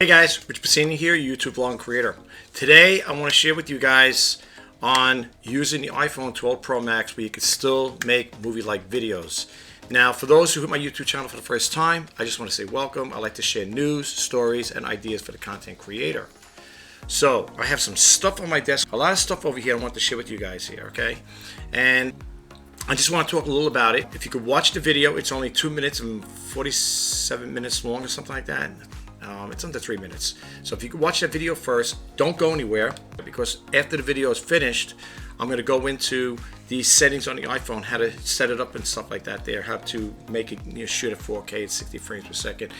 Hey guys, Rich Bassini here, YouTube vlog creator. Today I want to share with you guys on using the iPhone 12 Pro Max where you can still make movie-like videos. Now, for those who hit my YouTube channel for the first time, I just want to say welcome. I like to share news, stories, and ideas for the content creator. So, I have some stuff on my desk, a lot of stuff over here I want to share with you guys here, okay? And I just want to talk a little about it. If you could watch the video, it's only 2 minutes and 47 minutes long or something like that. It's under 3 minutes. So if you could watch that video first, don't go anywhere, because after the video is finished, I'm going to go into the settings on the iPhone, how to set it up and stuff like that there, how to make it shoot at 4K at 60 frames per second.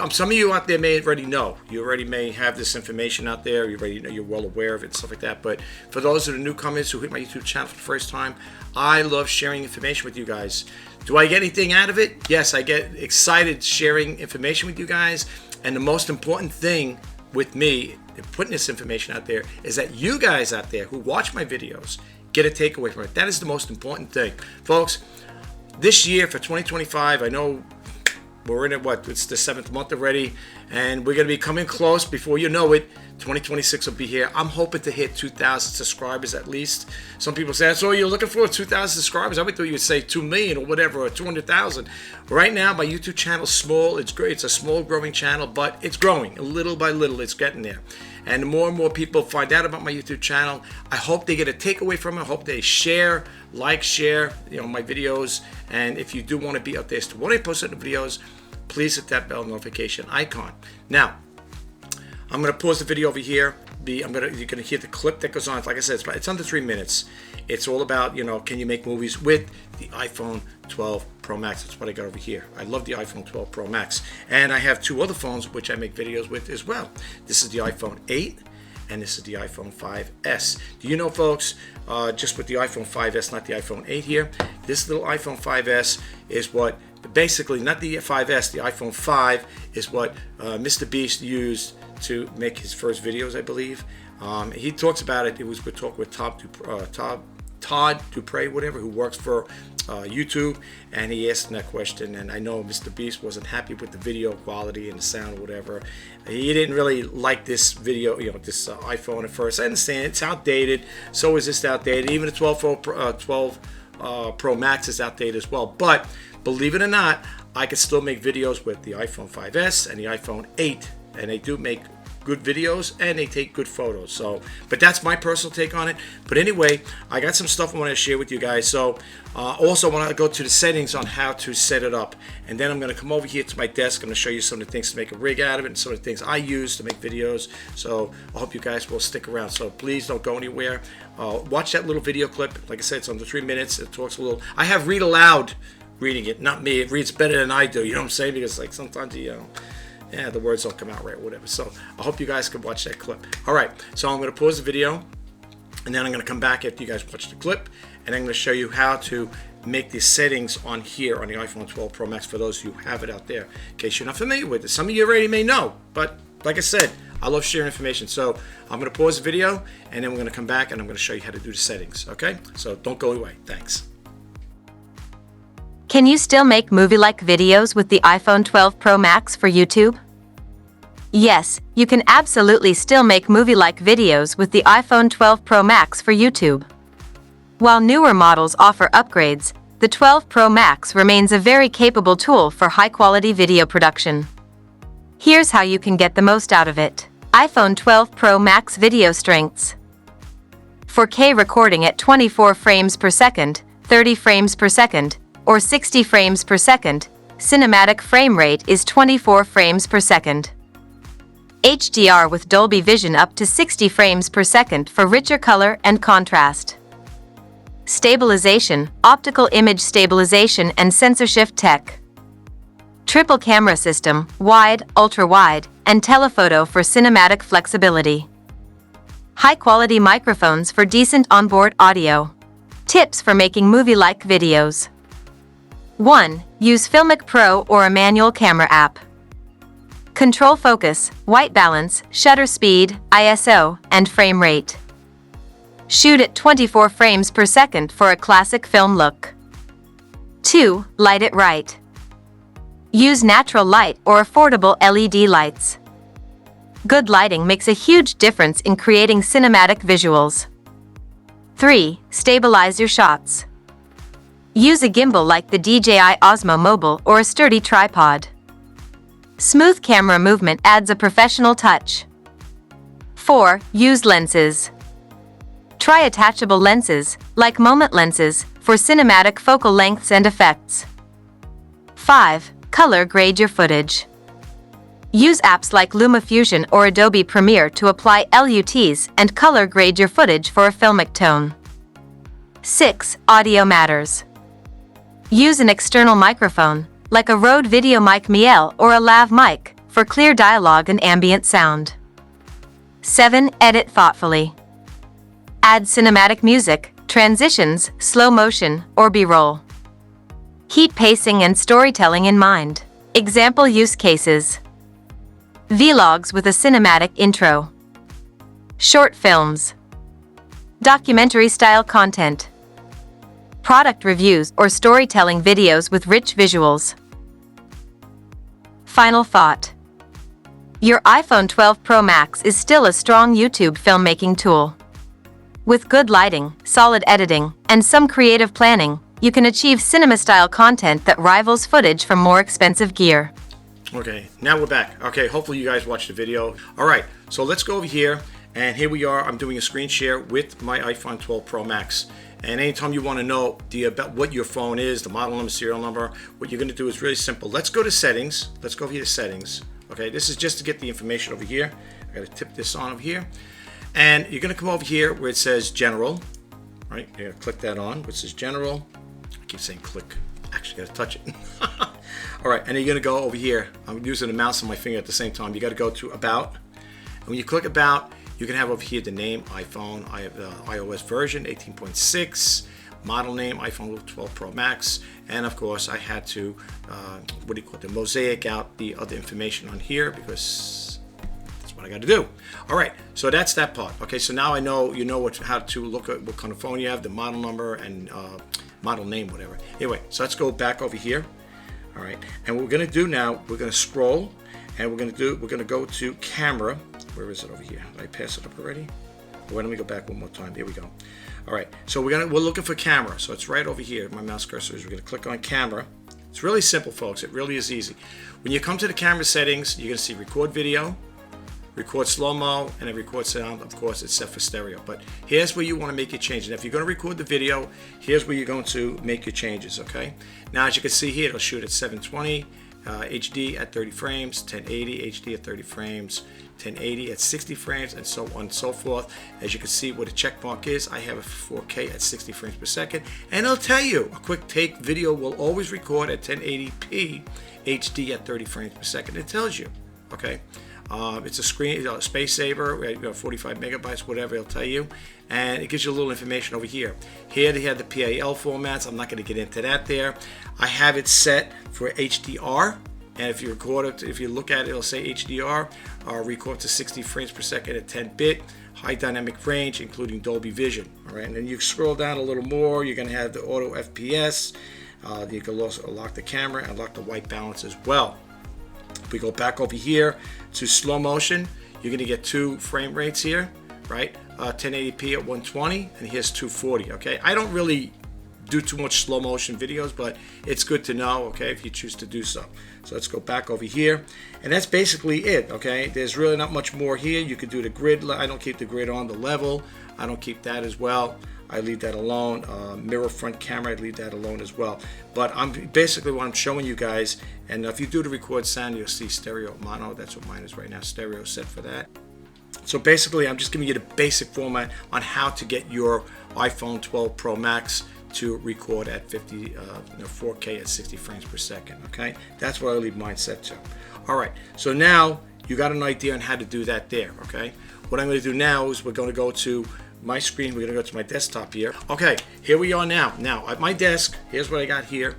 Some of you out there may already know. You already may have this information out there. You already know, you're well aware of it and stuff like that. But for those of the newcomers who hit my YouTube channel for the first time, I love sharing information with you guys. Do I get anything out of it? Yes, I get excited sharing information with you guys. And the most important thing with me in putting this information out there is that you guys out there who watch my videos get a takeaway from it. That is the most important thing. Folks, this year for 2025, I know we're in it, it's the 7th month already, and we're going to be coming close. Before you know it, 2026 will be here. I'm hoping to hit 2,000 subscribers at least. Some people say, so you're looking for 2,000 subscribers? I would thought you would say 2 million or whatever, or 200,000. Right now, my YouTube channel is small. It's great. It's a small growing channel, but it's growing. Little by little, it's getting there. And the more and more people find out about my YouTube channel, I hope they get a takeaway from it. I hope they share my videos. And if you do want to be up there, so when I post the videos, please hit that bell notification icon. Now, I'm going to pause the video over here. You're going to hear the clip that goes on. Like I said, it's under 3 minutes. It's all about, can you make movies with the iPhone 12 Pro Max? That's what I got over here. I love the iPhone 12 Pro Max. And I have 2 other phones which I make videos with as well. This is the iPhone 8 and this is the iPhone 5S. Do you know, folks, just with the iPhone 5S, not the iPhone 8 here, this little iPhone 5S is what, basically, not the 5S, the iPhone 5 is what Mr. Beast used to make his first videos, I believe. He talks about it. It was good talk with Todd Dupre, whatever, who works for YouTube, and he asked him that question. And I know Mr. Beast wasn't happy with the video quality and the sound or whatever. He didn't really like this video, this iPhone at first. I understand it's outdated. So is this outdated. Even the 12 Pro Max is outdated as well. But believe it or not, I can still make videos with the iPhone 5S and the iPhone 8, and they do make good videos and they take good photos. So, but that's my personal take on it. But anyway, I got some stuff I want to share with you guys. So, also want to go to the settings on how to set it up, and then I'm going to come over here to my desk. I'm going to show you some of the things to make a rig out of it and some of the things I use to make videos. So, I hope you guys will stick around. So, please don't go anywhere. Watch that little video clip. Like I said, it's under 3 minutes. It talks a little. I have read aloud reading it, not me. It reads better than I do. You know what I'm saying? Because like sometimes the words don't come out right or whatever. So I hope you guys can watch that clip. All right, so I'm going to pause the video, and then I'm going to come back after you guys watch the clip, and I'm going to show you how to make the settings on here on the iPhone 12 Pro Max for those who have it out there, in case you're not familiar with it. Some of you already may know, but like I said, I love sharing information. So I'm going to pause the video, and then we're going to come back, and I'm going to show you how to do the settings, okay? So don't go away. Thanks. Can you still make movie-like videos with the iPhone 12 Pro Max for YouTube? Yes, you can absolutely still make movie-like videos with the iPhone 12 Pro Max for YouTube. While newer models offer upgrades, the 12 Pro Max remains a very capable tool for high-quality video production. Here's how you can get the most out of it. iPhone 12 Pro Max video strengths. 4K recording at 24 frames per second, 30 frames per second, or 60 frames per second, cinematic frame rate is 24 frames per second. HDR with Dolby Vision up to 60 frames per second for richer color and contrast. Stabilization, optical image stabilization and sensor shift tech. Triple camera system, wide, ultra-wide, and telephoto for cinematic flexibility. High-quality microphones for decent onboard audio. Tips for making movie-like videos. 1. Use Filmic Pro or a manual camera app. Control focus, white balance, shutter speed, ISO, and frame rate. Shoot at 24 frames per second for a classic film look. 2. Light it right. Use natural light or affordable LED lights. Good lighting makes a huge difference in creating cinematic visuals. 3. Stabilize your shots. Use a gimbal like the DJI Osmo Mobile or a sturdy tripod. Smooth camera movement adds a professional touch. 4. Use lenses. Try attachable lenses, like moment lenses, for cinematic focal lengths and effects. 5. Color grade your footage. Use apps like LumaFusion or Adobe Premiere to apply LUTs and color grade your footage for a filmic tone. 6. Audio matters. Use an external microphone, like a Rode VideoMic Miele or a lav mic, for clear dialogue and ambient sound. 7. Edit thoughtfully. Add cinematic music, transitions, slow motion, or B-roll. Keep pacing and storytelling in mind. Example use cases. Vlogs with a cinematic intro. Short films. Documentary-style content. Product reviews or storytelling videos with rich visuals. Final thought. Your iPhone 12 Pro Max is still a strong YouTube filmmaking tool. With good lighting, solid editing, and some creative planning, you can achieve cinema-style content that rivals footage from more expensive gear. Okay, now we're back. Okay, hopefully you guys watched the video. All right, so let's go over here, and here we are. I'm doing a screen share with my iPhone 12 Pro Max. And anytime you want to know about what your phone is, the model number, serial number, what you're going to do is really simple. Let's go to settings. Let's go over here to settings. Okay, this is just to get the information over here. I got to tip this on over here. And you're going to come over here where it says general. Right, you're going to click that on, which says general. I keep saying click. Actually, got to touch it. All right, and you're going to go over here. I'm using the mouse and my finger at the same time. You got to go to about. And when you click about, you can have over here the name iPhone. I have the iOS version 18.6, model name iPhone 12 Pro Max, and of course I had to mosaic out the other information on here because that's what I got to do. All right, so that's that part. Okay, so now I know how to look at what kind of phone you have, the model number and model name, whatever. Anyway, so let's go back over here. All right, and what we're gonna do now, we're gonna scroll, and we're gonna go to camera. Where is it over here? Did I pass it up already? Well, let me go back one more time. Here we go. All right, so we're looking for camera. So it's right over here. My mouse cursor is. We're gonna click on camera. It's really simple, folks. It really is easy. When you come to the camera settings, you're gonna see record video, record slow-mo, and then record sound. Of course, it's set for stereo. But here's where you want to make your changes. And if you're going to record the video, here's where you're going to make your changes, okay? Now, as you can see here, it'll shoot at 720, HD at 30 frames, 1080 HD at 30 frames, 1080 at 60 frames, and so on and so forth. As you can see where the check mark is, I have a 4K at 60 frames per second. And it'll tell you, a quick take video will always record at 1080p HD at 30 frames per second. It tells you, okay? It's a space saver, 45 megabytes, whatever it'll tell you, and it gives you a little information over here. Here they have the PAL formats. I'm not going to get into that there. I have it set for HDR, and if you record it, if you look at it, it'll say HDR, record to 60 frames per second at 10-bit, high dynamic range, including Dolby Vision. All right, and then you scroll down a little more, you're going to have the auto FPS. You can also lock the camera and lock the white balance as well. If we go back over here to slow motion, you're going to get 2 frame rates here, right? 1080p at 120, and here's 240, okay? I don't really do too much slow motion videos, but it's good to know, okay, if you choose to do so. So let's go back over here, and that's basically it, okay? There's really not much more here. You could do the grid. I don't keep the grid on. The level, I don't keep that as well. I leave that alone. Mirror front camera, I leave that alone as well. But I'm basically what I'm showing you guys, and if you do the record sound, you'll see stereo mono. That's what mine is right now, stereo set for that. So basically, I'm just giving you the basic format on how to get your iPhone 12 Pro Max to record at 4K at 60 frames per second, okay? That's what I leave mine set to. All right, so now you got an idea on how to do that there, okay? What I'm going to do now is we're going to go to my screen. We're going to go to my desktop here. Okay, here we are now. Now, at my desk, here's what I got here.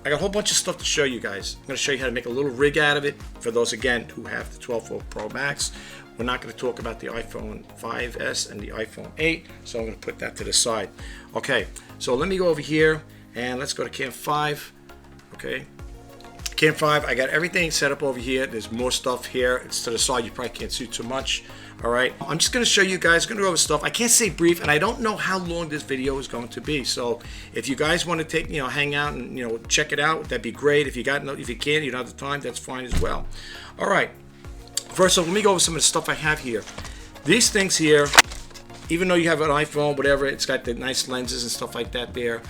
I got a whole bunch of stuff to show you guys. I'm going to show you how to make a little rig out of it for those, again, who have the 12 Pro Max. We're not going to talk about the iPhone 5S and the iPhone 8, so I'm going to put that to the side. Okay, so let me go over here, and let's go to Cam 5. Okay, Cam 5, I got everything set up over here. There's more stuff here. It's to the side. You probably can't see too much. All right. I'm just going to show you guys. Going to go over stuff. I can't say brief, and I don't know how long this video is going to be. So if you guys want to take, hang out and, check it out, that'd be great. If you can't, you don't have the time, that's fine as well. All right. First off, let me go over some of the stuff I have here. These things here, even though you have an iPhone, whatever, it's got the nice lenses and stuff like that there.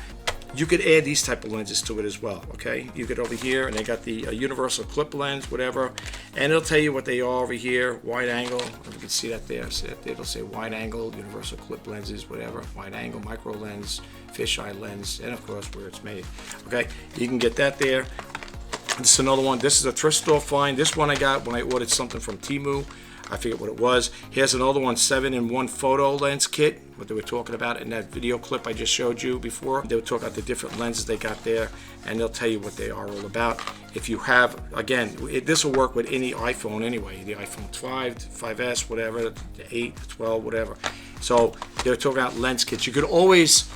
You could add these type of lenses to it as well, okay? You get over here, and they got the universal clip lens, whatever, and it'll tell you what they are over here. Wide angle, you can see that there. See that there? It'll say wide angle, universal clip lenses, whatever. Wide angle, micro lens, fisheye lens, and of course where it's made. Okay, you can get that there. This is another one. This is a thrift store find. This one I got when I ordered something from Temu. I forget what it was. Here's another one, 7-in-1 photo lens kit, what they were talking about in that video clip I just showed you before. They were talking about the different lenses they got there, and they'll tell you what they are all about. If you have, again, this will work with any iPhone anyway, the iPhone 5, 5S, whatever, the 8, the 12, whatever. So they were talking about lens kits. You could always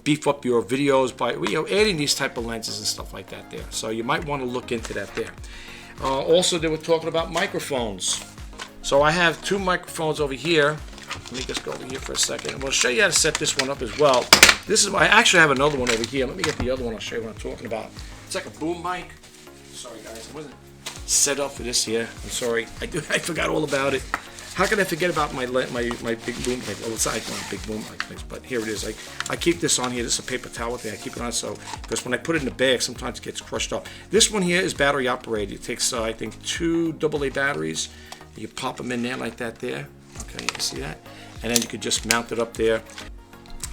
beef up your videos by adding these type of lenses and stuff like that there. So you might want to look into that there. Also, they were talking about microphones. So I have two microphones over here. Let me just go over here for a second. I'm going to show you how to set this one up as well. I actually have another one over here. Let me get the other one. I'll show you what I'm talking about. It's like a boom mic. Sorry guys, I wasn't set up for this here. I'm sorry. I forgot all about it. How can I forget about my big boom mic? Well, it's not a big boom mic, but here it is. I keep this on here. This is a paper towel thing. I keep it on because when I put it in the bag, sometimes it gets crushed up. This one here is battery operated. It takes I think 2 AA batteries. You pop them in there like that there. Okay, you can see that? And then you could just mount it up there.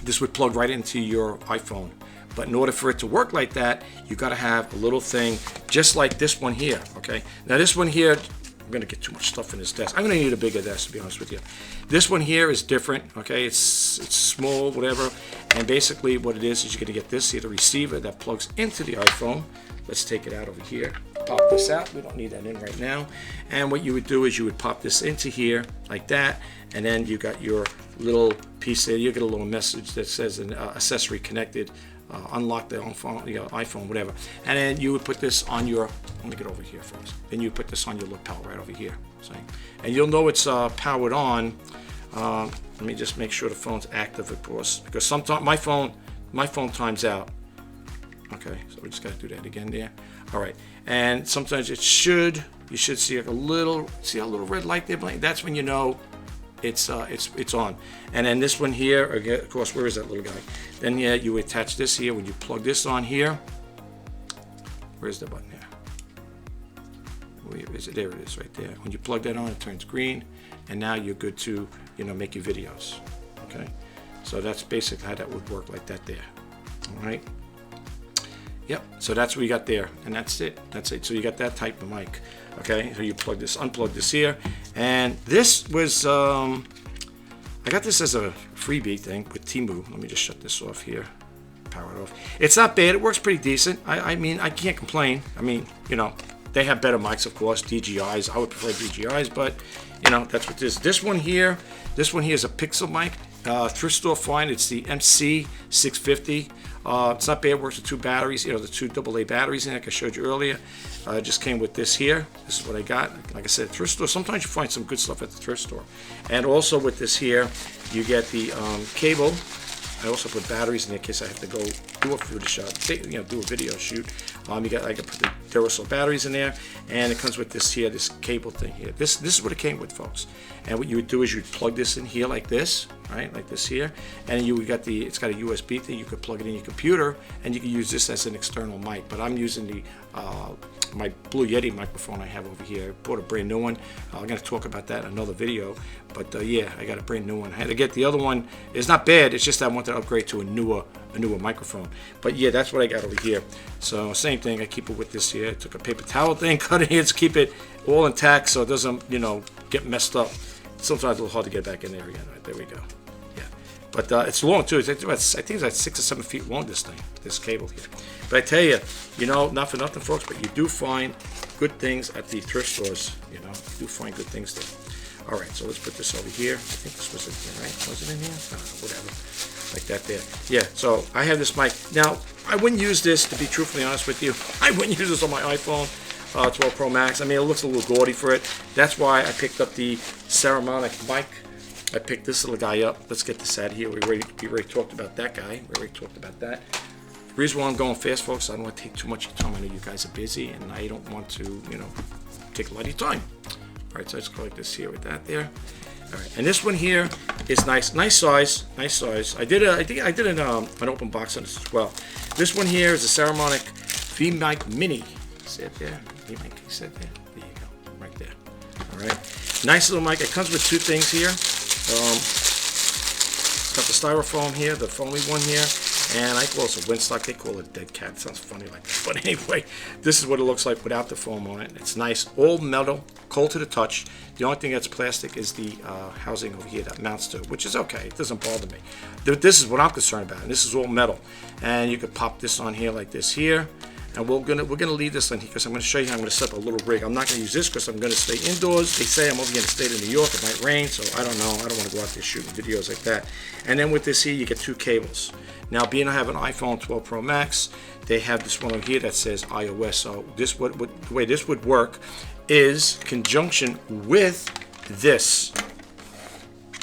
This would plug right into your iPhone. But in order for it to work like that, you got to have a little thing just like this one here, okay? Now this one here, I'm going to get too much stuff in this desk. I'm going to need a bigger desk, to be honest with you. This one here is different, okay? It's small, whatever. And basically what it is you're going to get this here, the receiver that plugs into the iPhone. Let's take it out over here. Pop this out. We don't need that in right now. And what you would do is you would pop this into here like that, and then you got your little piece there. You get a little message that says an accessory connected. Unlock the iPhone, whatever. And then you would put this on your, let me get over here first. Then you put this on your lapel right over here. See? And you'll know it's powered on. Let me just make sure the phone's active, of course, because sometimes my phone times out. Okay, so we just got to do that again there. All right, and sometimes you should see a little red light there blinking. That's when you know it's on. And then this one here, again, of course, where is that little guy? Then yeah, you attach this here. When you plug this on here, where's the button here? Where is it? There it is, right there. When you plug that on, it turns green, and now you're good to make your videos. Okay, so that's basically how that would work, like that there. All right. Yep, so that's what you got there, and that's it. So you got that type of mic. Okay, so you unplug this here, and this was I got this as a freebie thing with Temu. Let me just shut this off here, power it off. It's not bad. It works pretty decent. I mean, I can't complain. I mean, they have better mics, of course, DJIs. I would prefer DJIs, but that's what this. This one here is a Pixel mic. Thrift store find. It's the MC650. It's not bad. It works with 2 batteries. The 2 AA batteries in it, like I showed you earlier. It just came with this here. This is what I got. Like I said, thrift store. Sometimes you find some good stuff at the thrift store. And also with this here, you get the cable. I also put batteries in there in case I have to go do a photo shot, do a video shoot. I can put the Duracell batteries in there, and it comes with this cable thing here. This is what it came with, folks. And what you would do is you'd plug this in here like this, right, like this here, and it's got a USB thing. You could plug it in your computer, and you can use this as an external mic. But I'm using my Blue Yeti microphone I have over here. I bought a brand new one. I'm going to talk about that in another video. But yeah, I got a brand new one. I had to get the other one. It's not bad. It's just I want to upgrade to a newer microphone. But yeah, that's what I got over here. So same thing. I keep it with this here. I took a paper towel thing, cut it here to keep it all intact so it doesn't, get messed up. Sometimes it's a little hard to get back in there again. Right, there we go. Yeah. But it's long too. I think it's like 6 or 7 feet long, this cable here. But I tell you, not for nothing, folks, but you do find good things at the thrift stores. You do find good things there. All right, so let's put this over here. I think this was in here, right? Was it in here? Whatever. like that there. Yeah, so I have this mic. Now, I wouldn't use this, to be truthfully honest with you. I wouldn't use this on my iPhone 12 Pro Max. I mean, it looks a little gaudy for it. That's why I picked up the Ceramic mic. I picked this little guy up. Let's get this out of here. We already talked about that guy. We already talked about that. The reason why I'm going fast, folks, I don't want to take too much of your time. I know you guys are busy, and I don't want to, you know, take a lot of your time. All right, so I just go like this here with that there. All right, and this one here is nice size. I think I did an open box on this as well. This one here is a Ceramic V-Mic Mini. See it there? V-Mic, see it there? There you go, right there. All right, nice little mic. It comes with two things here. Got the styrofoam here, the foamy one here, and I call this a windstock. They call it a dead cat. It sounds funny like that. But anyway, this is what it looks like without the foam on it. It's nice, all metal, cold to the touch. The only thing that's plastic is the housing over here that mounts to it, which is okay. It doesn't bother me. This is what I'm concerned about, and this is all metal. And you could pop this on here like this here. And we're gonna leave this in here because I'm gonna show you how I'm gonna set up a little rig. I'm not gonna use this because I'm gonna stay indoors. They say I'm over here in the state of New York. It might rain, so I don't know. I don't want to go out there shooting videos like that. And then with this here, you get two cables. Now, being I have an iPhone 12 Pro Max, they have this one over here that says iOS. So this the way this would work is conjunction with this.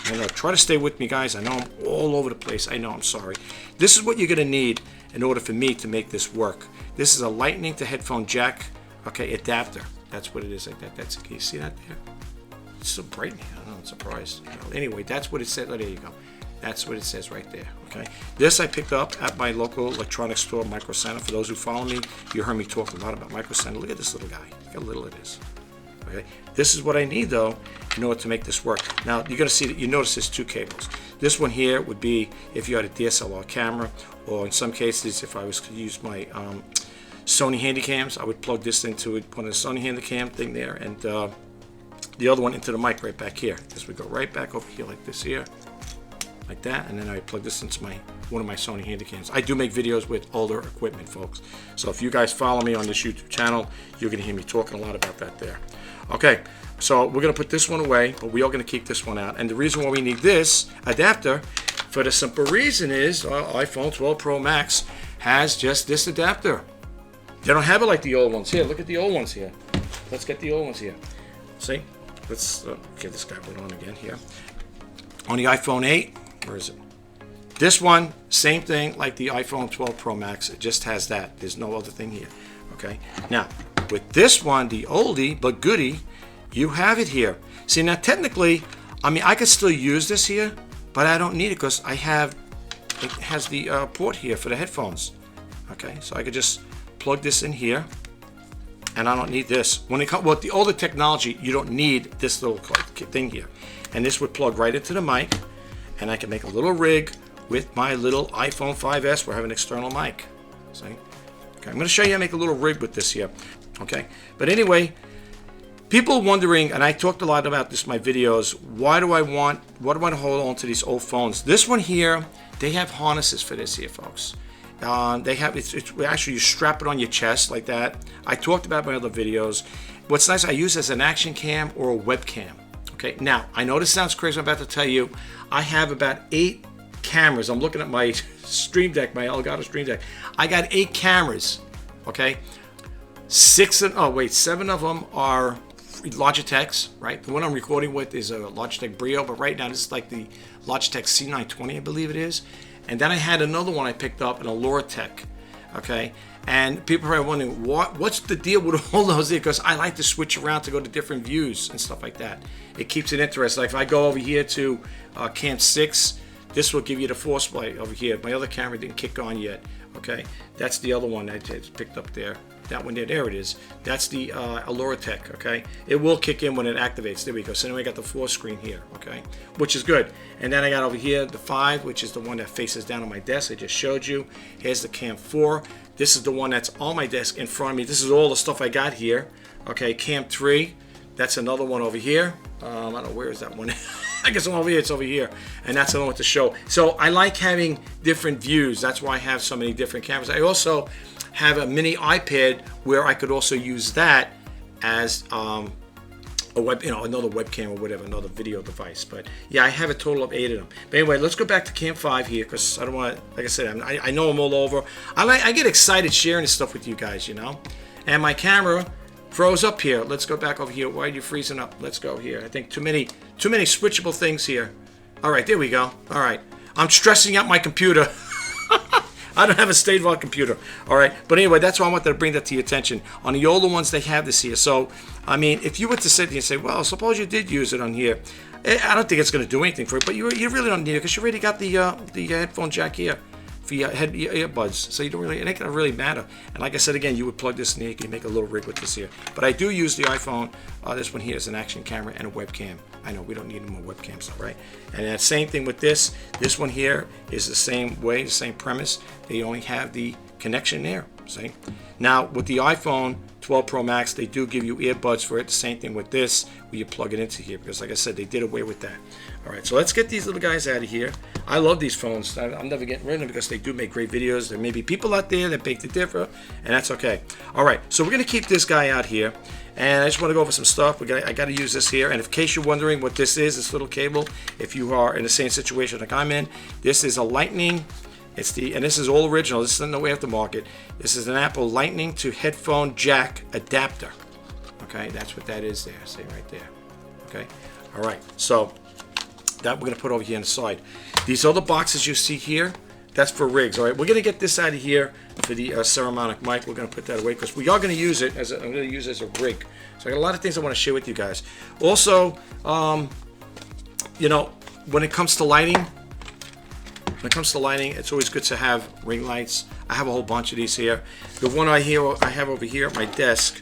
I know, try to stay with me, guys. I know I'm all over the place. I know, I'm sorry. This is what you're gonna need in order for me to make this work. This is a lightning to headphone jack, okay, adapter. That's what it is like that. Can you see that there? It's so bright in here. I don't know, I'm surprised. Anyway, that's what it said. Oh, there you go. That's what it says right there, okay? This I picked up at my local electronics store, Micro Center. For those who follow me, you heard me talk a lot about Micro Center. Look at this little guy. Look how little it is. Okay, this is what I need though in order to make this work. Now you're gonna see that you notice there's two cables. This one here would be if you had a DSLR camera, or in some cases if I was to use my Sony Handycams, I would plug this into one of the Sony Handycam thing there, and the other one into the mic right back here. This would go right back over here like this here, like that, and then I plug this into one of my Sony Handycams. I do make videos with older equipment, folks. So if you guys follow me on this YouTube channel, you're gonna hear me talking a lot about that there. Okay, so we're gonna put this one away, but we are gonna keep this one out. And the reason why we need this adapter, for the simple reason is iPhone 12 Pro Max has just this adapter. They don't have it like the old ones. Here, look at the old ones here. Let's get the old ones here. See? Let's give this guy one on again here. On the iPhone 8, where is it? This one, same thing like the iPhone 12 Pro Max. It just has that. There's no other thing here. Okay? Now, with this one, the oldie but goodie, you have it here. See, now technically, I mean, I could still use this here, but I don't need it because it has the port here for the headphones. Okay, so I could just plug this in here, and I don't need this. When it comes with the older technology, you don't need this little thing here, and this would plug right into the mic, and I can make a little rig with my little iPhone 5S. We're having an external mic. See? Okay, I'm going to show you how to make a little rig with this here. Okay, but anyway, people wondering, and I talked a lot about this in my videos, why do I want to hold on to these old phones? This one here, they have harnesses for this here, folks. They have it's actually you strap it on your chest like that. I talked about my other videos. What's nice, I use it as an action cam or a webcam. Okay, now I know this sounds crazy. I'm about to tell you, I have about 8 cameras. I'm looking at my Stream Deck, my Elgato Stream Deck. I got 8 cameras. Okay, 7 of them are Logitechs, right? The one I'm recording with is a Logitech Brio, but right now this is like the Logitech C920, I believe it is. And then I had another one I picked up, an Logitech, okay? And people are probably wondering, what's the deal with all those here? Because I like to switch around to go to different views and stuff like that. It keeps it interesting. Like if I go over here to Cam 6, this will give you the force light over here. My other camera didn't kick on yet, okay? That's the other one I just picked up there. That one there it is. That's the Logitech, okay? It will kick in when it activates. There we go. So then we got the 4 screen here, okay? Which is good. And then I got over here the 5, which is the one that faces down on my desk. I just showed you. Here's the Cam 4. This is the one that's on my desk in front of me. This is all the stuff I got here, okay? Cam 3. That's another one over here. I don't know, where is that one? I guess I'm over here, it's over here. And that's the one with the show. So I like having different views. That's why I have so many different cameras. I also have a mini iPad where I could also use that as a web, another webcam or whatever, another video device. But yeah, I have a total of 8 of them. But anyway, let's go back to Cam 5 here, because I don't want to, like I said, I know I'm all over. I get excited sharing this stuff with you guys, And my camera froze up here. Let's go back over here. Why are you freezing up? Let's go here. I think too many switchable things here. All right, there we go. All right, I'm stressing out my computer. I don't have a state-of-the-art computer. All right, but anyway, that's why I wanted to bring that to your attention. On the older ones, they have this here. So, I mean, if you were to sit here and say, well, suppose you did use it on here, I don't think it's going to do anything for it. But you really don't need it, because you already got the headphone jack here for your earbuds. So you don't really, it ain't going to really matter. And like I said again, you would plug this in here, you can make a little rig with this here. But I do use the iPhone. This one here is an action camera and a webcam. I know we don't need more webcams, though, right? And that same thing with this. This one here is the same way, the same premise. They only have the connection there. See? Now with the iPhone 12 Pro Max, they do give you earbuds for it. The same thing with this, where you plug it into here, because like I said, they did away with that. All right, so let's get these little guys out of here. I love these phones. I'm never getting rid of them, because they do make great videos. There may be people out there that beg to differ, and that's okay. All right, so we're gonna keep this guy out here, and I just want to go over some stuff. I got to use this here, and in case you're wondering what this is, this little cable, if you are in the same situation like I'm in, this is a Lightning. And this is all original. This isn't no aftermarket. This is an Apple Lightning to headphone jack adapter. Okay, that's what that is there. See right there. Okay, all right. So that we're gonna put over here on the side. These other boxes you see here, that's for rigs. All right, we're gonna get this out of here for the ceramic mic. We're gonna put that away, because we are gonna use it as I'm gonna use it as a rig. So I got a lot of things I want to share with you guys. Also, when it comes to lighting. It's always good to have ring lights. I have a whole bunch of these here. The one I have over here at my desk,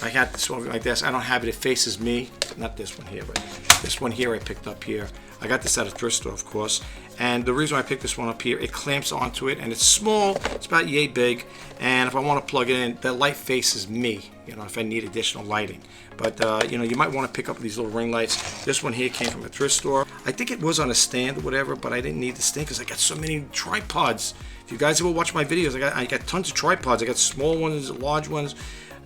I had this one over my desk. I don't have it. It faces me. Not this one here, but this one here I picked up here. I got this at a thrift store, of course. And the reason I picked this one up here, it clamps onto it, and it's small. It's about yay big. And if I want to plug it in, the light faces me, if I need additional lighting. But, you might want to pick up these little ring lights. This one here came from a thrift store. I think it was on a stand or whatever, but I didn't need the stand because I got so many tripods. If you guys ever watch my videos, I got tons of tripods. I got small ones, large ones.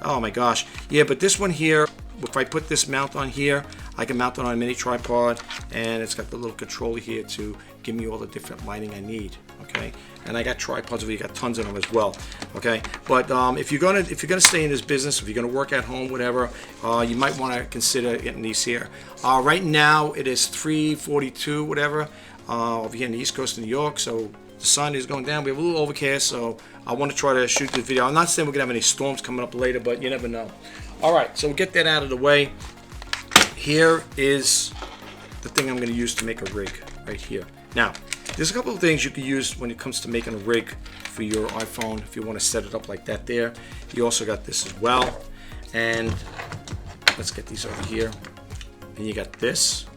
Oh my gosh. Yeah, but this one here, if I put this mount on here, I can mount it on a mini tripod, and it's got the little controller here to give me all the different lighting I need. Okay, and I got tripods over here, got tons of them as well. Okay, but if you're gonna stay in this business, if you're gonna work at home, whatever, you might want to consider getting these here. Right now it is 3:42, whatever, over here in the East Coast of New York. So the sun is going down. We have a little overcast, so I want to try to shoot this video. I'm not saying we're gonna have any storms coming up later, but you never know. All right, so we'll get that out of the way. Here is the thing I'm going to use to make a rig right here. Now, there's a couple of things you can use when it comes to making a rig for your iPhone if you want to set it up like that there. You also got this as well. And let's get these over here. And you got this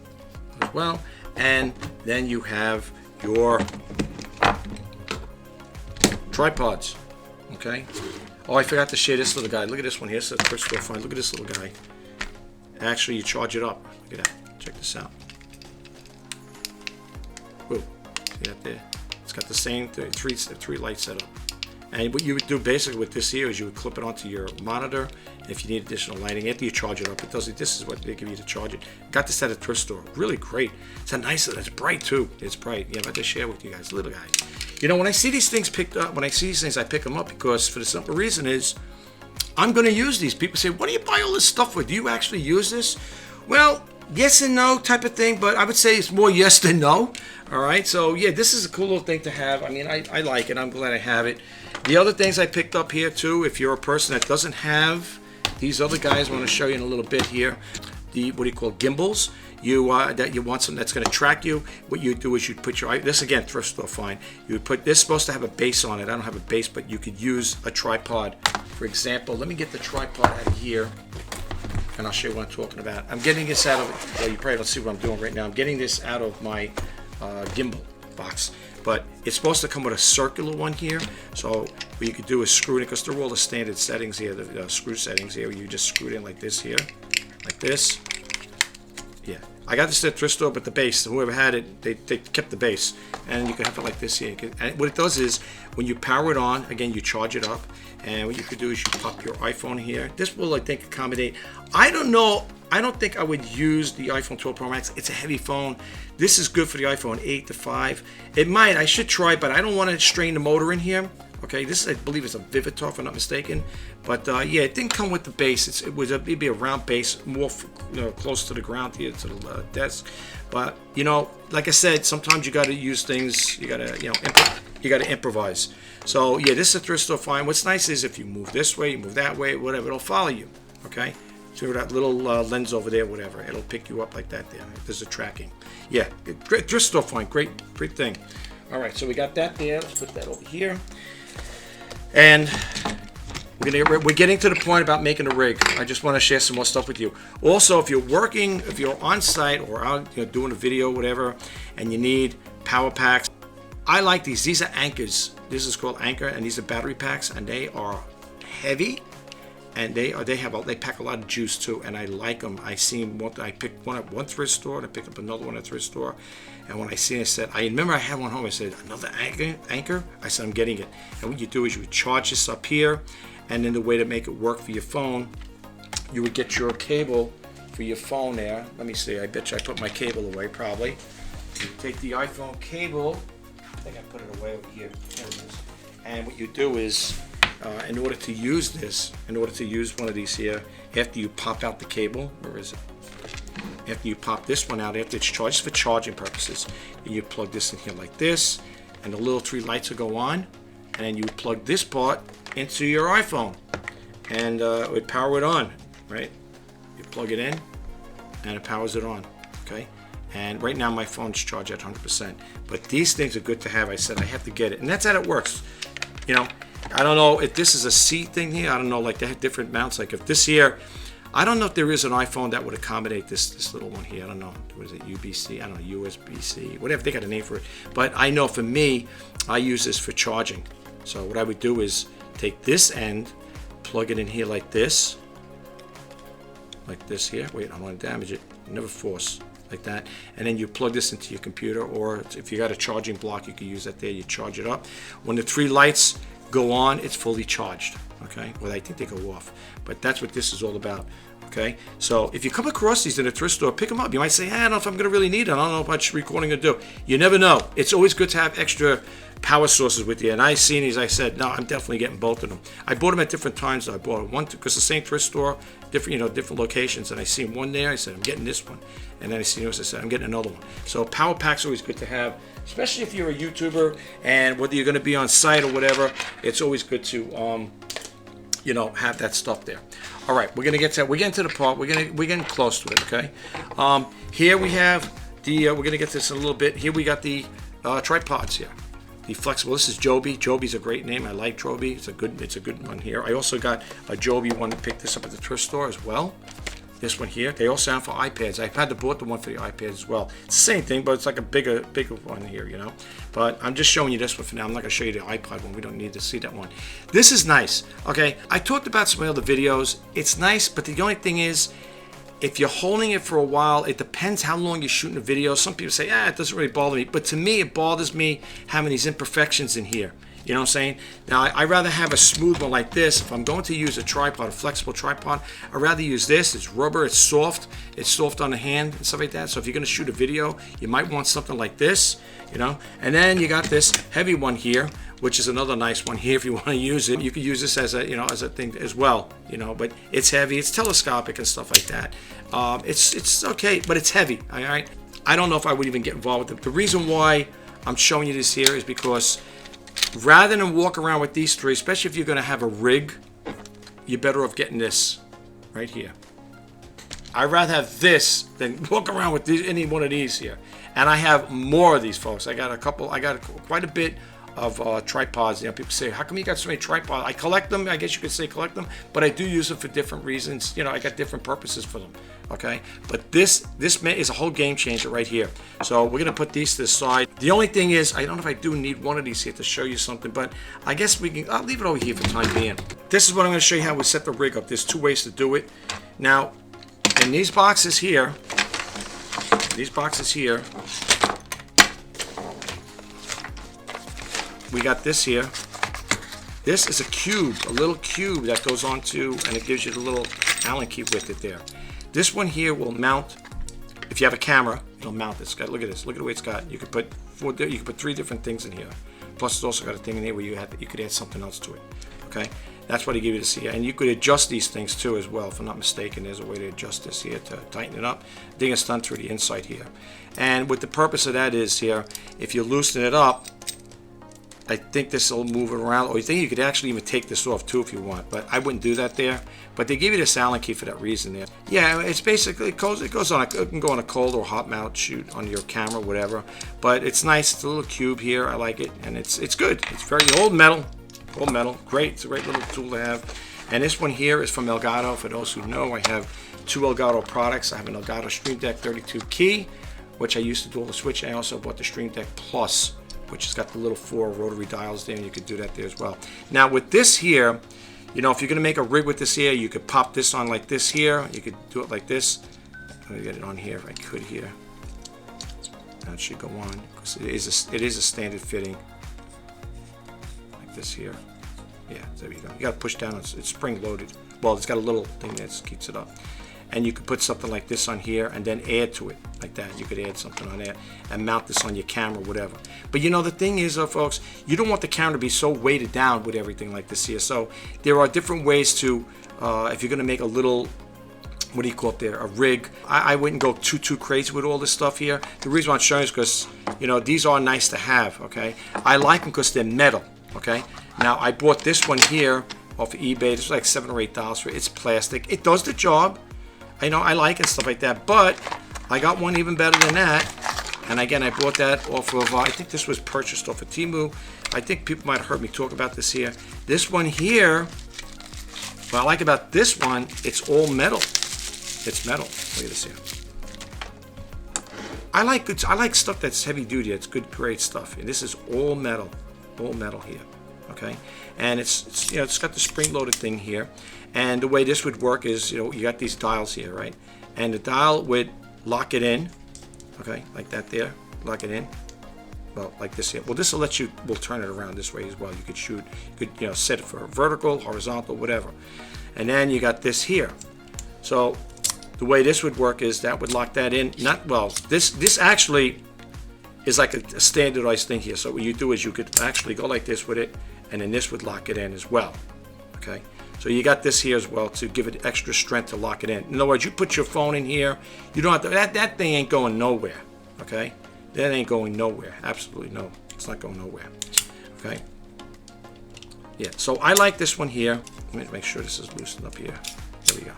as well. And then you have your tripods. Okay. Oh, I forgot to share this little guy. Look at this one here. It's a thrift store find. Look at this little guy. Actually, you charge it up. Look at that. Check this out. Whoa. See that there? It's got the same three light setup. And what you would do basically with this here is you would clip it onto your monitor. And if you need additional lighting, after you charge it up, it does it. This is what they give you to charge it. Got this at a thrift store. Really great. It's a nice. It's bright too. It's bright. Yeah, I'm about to share with you guys. Little guy. When I see these things picked up, I pick them up because for the simple reason is I'm going to use these. People say, what do you buy all this stuff for? Do you actually use this? Well, yes and no type of thing, but I would say it's more yes than no. All right, so yeah, this is a cool little thing to have. I mean, I like it. I'm glad I have it. The other things I picked up here too, if you're a person that doesn't have these other guys, I want to show you in a little bit here. The what do you call gimbals? You want something that's going to track you. What you do is you put your this again thrift store find. You would put this supposed to have a base on it. I don't have a base, but you could use a tripod. For example, let me get the tripod out of here, and I'll show you what I'm talking about. I'm getting this out of. Well, you probably don't see what I'm doing right now. I'm getting this out of my gimbal box, but it's supposed to come with a circular one here. So what you could do is screw it in, because they're all the standard settings here, the screw settings here. You just screw it in like this here, like this. Yeah, I got this at thrift store, but the base, whoever had it, they kept the base. And you can have it like this here. And what it does is, when you power it on, again, you charge it up. And what you could do is you pop your iPhone here. This will, I think, accommodate. I don't know I don't think I would use the iPhone 12 Pro Max. It's a heavy phone. This is good for the iPhone 8 to 5. I should try, but I don't want to strain the motor in here. Okay, this is, I believe it's a Vivitar, if I'm not mistaken. But yeah, it didn't come with the base. It'd be a round base, more close to the ground here, to the desk. But like I said, sometimes you got to use things. You got to improvise. So yeah, this is a thrift store find. What's nice is if you move this way, you move that way, whatever, it'll follow you. Okay. So that little lens over there, whatever, it'll pick you up like that there. There's a tracking. Yeah, great thrift store find. Great thing. All right, so we got that there. Let's put that over here. And we're getting to the point about making a rig. I just want to share some more stuff with you. Also, if you're on site or out doing a video, whatever, and you need power packs, I like these. These are Anchors. This is called Anchor, and these are battery packs, and they are heavy. And they pack a lot of juice too, and I like them. I picked one at one thrift store, and I picked up another one at a thrift store. And when I seen it, I remember I had one home. I said, another Anchor? I said, I'm getting it. And what you do is you would charge this up here, and then the way to make it work for your phone, you would get your cable for your phone there. Let me see. I bet you I put my cable away probably. You take the iPhone cable. I think I put it away over here. There it is. And what you do is, in order to use one of these here, after you pop out the cable, where is it? After you pop this one out, after it's charged for charging purposes, and you plug this in here like this, and the little 3 lights will go on, and then you plug this part into your iPhone, and it would power it on, right? You plug it in, and it powers it on, okay? And right now my phone's charged at 100%, but these things are good to have. I said I have to get it, and that's how it works, I don't know if this is a C thing here. I don't know, like they have different mounts. Like if this here, I don't know if there is an iPhone that would accommodate this little one here. I don't know. What is it? UBC? I don't know. USB-C. Whatever. They got a name for it. But I know for me, I use this for charging. So what I would do is take this end, plug it in here like this here. Wait, I don't want to damage it. Never force. Like that, and then you plug this into your computer, or if you got a charging block, you can use that there. You charge it up. When the 3 lights go on, it's fully charged. Okay, well, I think they go off, but that's what this is all about. Okay, so if you come across these in a thrift store, pick them up. You might say, I don't know if I'm going to really need it. I don't know how much recording to do. You never know. It's always good to have extra power sources with you. And I seen these. I said, no, I'm definitely getting both of them. I bought them at different times. I bought one because the same thrift store, different locations. And I seen one there. I said, I'm getting this one. And then I seen yours. I said, I'm getting another one. So power packs are always good to have, especially if you're a YouTuber and whether you're going to be on site or whatever. It's always good to have that stuff there. All right, we're getting to the part. We're getting close to it. Okay. Here we have the. We're gonna get this in a little bit. Here we got the tripods here. The flexible. This is Joby. Joby's a great name. I like Joby. It's a good one here. I also got a Joby one to pick this up at the thrift store as well. This one here. They all sound for iPads. I've had to bought the one for the iPad as well. It's the same thing, but it's like a bigger one here, But I'm just showing you this one for now. I'm not going to show you the iPod one. We don't need to see that one. This is nice. Okay, I talked about some other videos. It's nice, but the only thing is, if you're holding it for a while, it depends how long you're shooting a video. Some people say, it doesn't really bother me. But to me, it bothers me having these imperfections in here. You know what I'm saying? Now, I'd rather have a smooth one like this. If I'm going to use a tripod, a flexible tripod, I'd rather use this. It's rubber, it's soft on the hand and stuff like that. So if you're going to shoot a video, you might want something like this, And then you got this heavy one here, which is another nice one here if you want to use it. You could use this as a thing as well, But it's heavy, it's telescopic and stuff like that. It's okay, but it's heavy. All right. I don't know if I would even get involved with it. The reason why I'm showing you this here is because rather than walk around with these 3, especially if you're going to have a rig, you're better off getting this right here. I'd rather have this than walk around with any one of these here. And I have more of these, folks. I got quite a bit of tripods. People say, how come you got so many tripods? I collect them. I guess you could say collect them, but I do use them for different reasons. I got different purposes for them. Okay, but this is a whole game changer right here. So we're gonna put these to the side. The only thing is, I don't know if I do need one of these here to show you something, but I guess I'll leave it over here for the time being. This is what I'm gonna show you how we set the rig up. There's 2 ways to do it. Now, in these boxes here, we got this here. This is a little cube that goes onto, and it gives you the little Allen key with it there. This one here will mount. If you have a camera, it'll mount this. Look at this. Look at the way it's got. You could put three different things in here. Plus, it's also got a thing in here where you could add something else to it. Okay, that's what I give you to see. And you could adjust these things too as well. If I'm not mistaken, there's a way to adjust this here to tighten it up. I think it's done through the inside here. And what the purpose of that is here, if you loosen it up, I think this will move it around, or you think you could actually even take this off too if you want, but I wouldn't do that there. But they give you this Allen key for that reason there. Yeah, it's basically, it can go on a cold or hot mount shoot on your camera, whatever. But it's nice. It's a little cube here. I like it, and it's good. It's very old metal, great. It's a great little tool to have. And this one here is from Elgato. For those who know, I have two Elgato products. I have an Elgato Stream Deck 32 key, which I used to do all the switch. I also bought the Stream Deck Plus, which has got the little 4 rotary dials there, and you could do that there as well. Now with this here, you know, if you're gonna make a rig with this here, you could pop this on like this here. You could do it like this. Let me get it on here if I could here. That should go on, because it is a standard fitting. Like this here. Yeah, there you go. You gotta push down, it's spring loaded. Well, it's got a little thing that keeps it up. And you could put something like this on here and then add to it like that. You could add something on there and mount this on your camera, whatever. But you know, the thing is, folks, you don't want the camera to be so weighted down with everything like this here. So there are different ways to, if you're gonna make a little, what do you call it there, a rig. I wouldn't go too crazy with all this stuff here. The reason why I'm showing is because, you know, these are nice to have, okay? I like them because they're metal, okay? Now, I bought this one here off of eBay. This was like $7 or $8 for it. It's plastic. It does the job. I know I like it and stuff like that, but I got one even better than that. And again, I bought that off of, I think this was purchased off of Temu. I think people might have heard me talk about this here. This one here, what I like about this one, it's all metal. It's metal. Look at this here. I like stuff that's heavy duty. It's good, great stuff. And this is all metal here. Okay, and it's you know, it's got the spring-loaded thing here. And the way this would work is, you know, you got these dials here, right? And the dial would lock it in, okay, like that there, lock it in. Well, like this here. Well, this will let you, we'll turn it around this way as well. You could shoot, you could, you know, set it for vertical, horizontal, whatever. And then you got this here. So the way this would work is that would lock that in. Not, well, this actually is like a standardized thing here. So what you do is you could actually go like this with it, and then this would lock it in as well, okay? So you got this here as well to give it extra strength to lock it in. In other words, you put your phone in here, you don't have to, that thing ain't going nowhere, okay? That ain't going nowhere, absolutely no. It's not going nowhere, okay? Yeah, so I like this one here. Let me make sure this is loosened up here. There we go,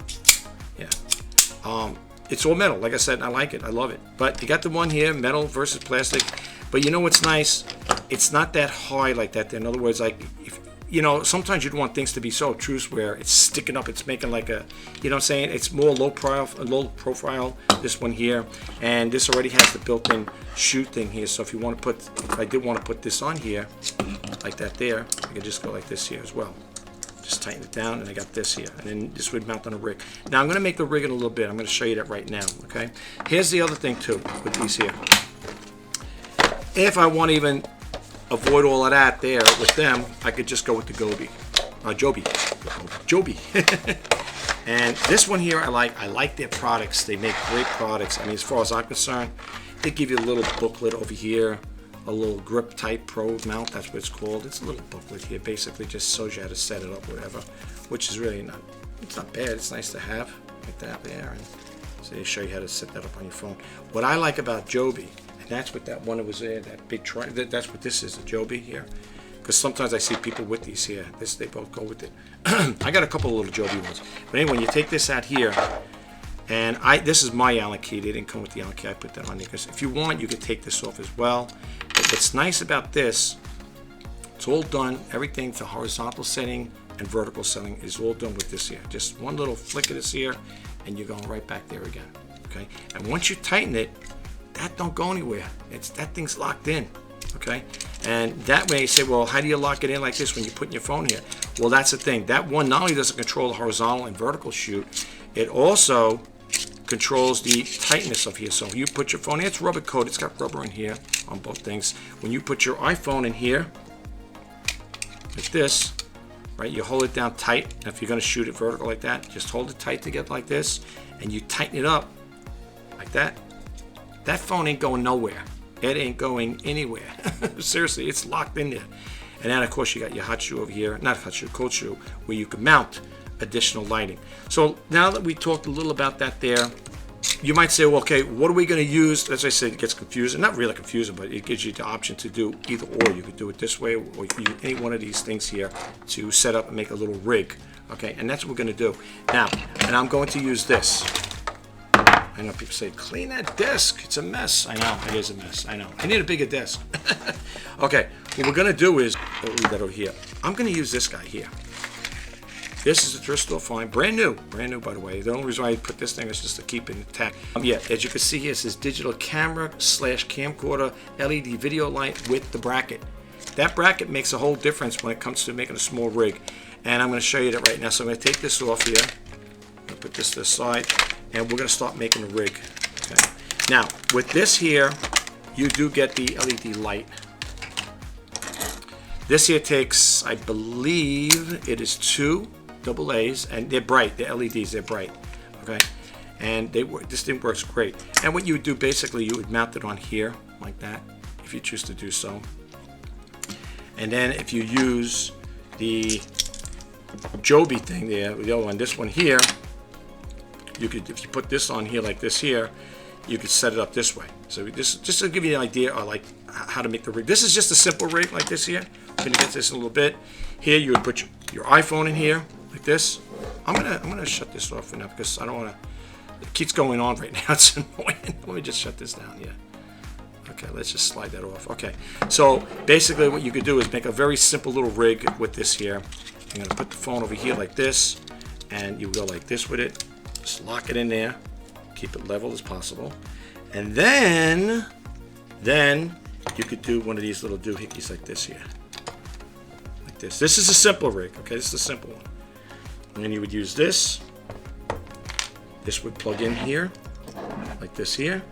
yeah. It's all metal, like I said, I like it, I love it. But you got the one here, metal versus plastic. But you know what's nice? It's not that high like that. In other words, like, if, you know, sometimes you'd want things to be so obtuse where it's sticking up, it's making like a, you know what I'm saying? It's more low profile, this one here. And this already has the built-in shoot thing here. So if you want to put, if I did want to put this on here, like that there, I could just go like this here as well. Just tighten it down, and I got this here. And then this would mount on a rig. Now I'm going to make the rig in a little bit. I'm going to show you that right now, okay? Here's the other thing too, with these here. If I want to even avoid all of that there with them, I could just go with the Joby. And this one here, I like their products. They make great products. I mean, as far as I'm concerned, they give you a little booklet over here, a little grip type pro mount, that's what it's called. It's a little booklet here, basically just shows you how to set it up, whatever, which is really not, it's not bad. It's nice to have like that there. And so they show you how to set that up on your phone. What I like about Joby, that's what that one that was there, that big that's what this is, a Joby here. Because sometimes I see people with these here. They both go with it. I got a couple of little Joby ones. But anyway, you take this out here, and this is my Allen key. They didn't come with the Allen key. I put that on there because if you want, you could take this off as well. But what's nice about this, it's all done. Everything for horizontal setting and vertical setting is all done with this here. Just one little flick of this here, and you're going right back there again. Okay. And once you tighten it, that don't go anywhere. That thing's locked in, okay? And that way you say, well, how do you lock it in like this when you put your phone here? Well, that's the thing. That one not only does it control the horizontal and vertical shoot, it also controls the tightness of here. So you put your phone in, it's rubber coated, it's got rubber in here on both things. When you put your iPhone in here, like this, right, you hold it down tight. If you're gonna shoot it vertical like that, just hold it tight together like this, and you tighten it up like that, that phone ain't going nowhere. It ain't going anywhere. Seriously, it's locked in there. And then of course you got your hot shoe over here, not hot shoe, cold shoe, where you can mount additional lighting. So now that we talked a little about that there, you might say, well, okay, what are we going to use? As I said, it gets confusing. Not really confusing, but it gives you the option to do either or. You could do it this way, or you can use any one of these things here to set up and make a little rig. Okay, and that's what we're going to do. Now, and I'm going to use this. I know people say, clean that desk. It's a mess. I know, it is a mess. I know. I need a bigger desk. Okay, what we're going to do is, we'll leave that over here. I'm going to use this guy here. This is a thrift store find, brand new by the way. The only reason why I put this thing is just to keep it intact. Yeah, as you can see here, it says digital camera / camcorder LED video light with the bracket. That bracket makes a whole difference when it comes to making a small rig. And I'm going to show you that right now. So I'm going to take this off here. I'm going to put this to the side, and we're going to start making a rig. Okay. Now, with this here, you do get the LED light. This here takes, I believe, it is 2 AA's, and they're bright. The LEDs, they're bright. Okay, and they work. This thing works great. And what you would do basically, you would mount it on here like that, if you choose to do so. And then if you use the Joby thing there, the other one, this one here, you could, if you put this on here like this here, you could set it up this way. So this, just to give you an idea of like how to make the rig. This is just a simple rig like this here. I'm gonna get this in a little bit. Here you would put your iPhone in here like this. I'm gonna shut this off for now because I don't want to. It keeps going on right now. It's annoying. Let me just shut this down. Yeah. Okay, let's just slide that off. Okay, so basically what you could do is make a very simple little rig with this here. You're gonna put the phone over here like this, and you go like this with it. Just lock it in there. Keep it level as possible, and then you could do one of these little doohickeys like this here. Like this. This is a simple rig. Okay, this is a simple one. And then you would use this. This would plug in here, like this here.